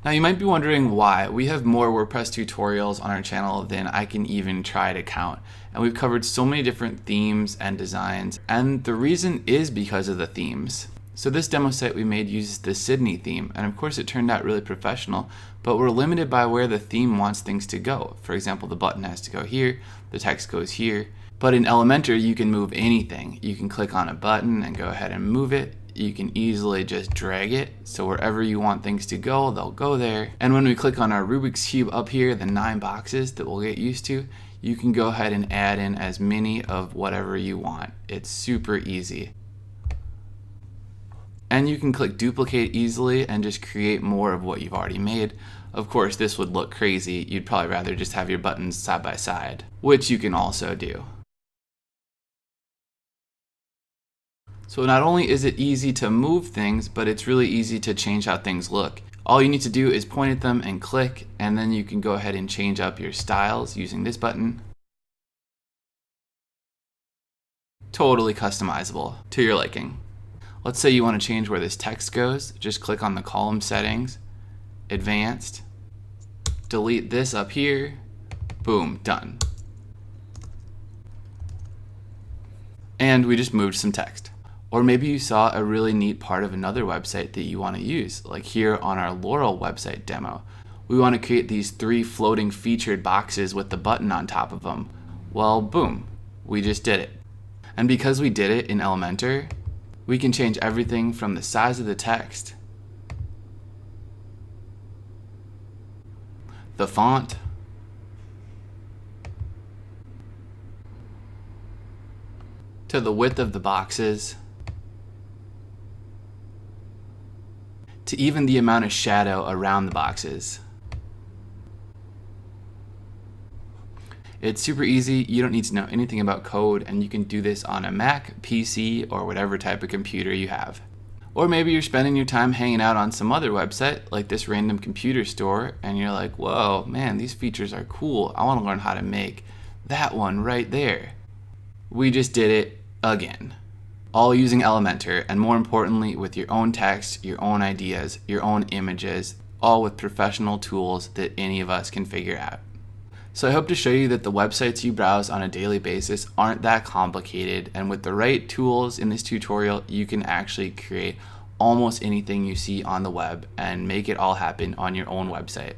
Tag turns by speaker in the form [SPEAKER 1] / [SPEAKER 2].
[SPEAKER 1] Now you might be wondering why. We have more WordPress tutorials on our channel than I can even try to count. And we've covered so many different themes and designs. And the reason is because of the themes. So this demo site we made uses the Sydney theme. And of course it turned out really professional, but we're limited by where the theme wants things to go. For example, the button has to go here, the text goes here. But in Elementor, you can move anything. You can click on a button and go ahead and move it. You can easily just drag it, so wherever you want things to go, they'll go there. And when we click on our Rubik's Cube up here, the 9 boxes that we'll get used to, you can go ahead and add in as many of whatever you want. It's super easy. And you can click duplicate easily and just create more of what you've already made. Of course, this would look crazy. You'd probably rather just have your buttons side by side, which you can also do. So not only is it easy to move things, but it's really easy to change how things look. All you need to do is point at them and click, and then you can go ahead and change up your styles using this button. Totally customizable to your liking. Let's say you want to change where this text goes. Just click on the column settings, advanced, delete this up here, boom, done. And we just moved some text. Or maybe you saw a really neat part of another website that you want to use, like here on our Laurel website demo. We want to create these 3 floating featured boxes with the button on top of them. Well, boom, we just did it. And because we did it in Elementor, we can change everything from the size of the text, the font, to the width of the boxes, to even the amount of shadow around the boxes. It's super easy. You don't need to know anything about code, and you can do this on a Mac, PC, or whatever type of computer you have. Or maybe you're spending your time hanging out on some other website, like this random computer store, and you're like, whoa, man, these features are cool. I want to learn how to make that one right there. We just did it again. All using Elementor, and more importantly, with your own text, your own ideas, your own images, all with professional tools that any of us can figure out. So I hope to show you that the websites you browse on a daily basis aren't that complicated, and with the right tools in this tutorial, you can actually create almost anything you see on the web and make it all happen on your own website.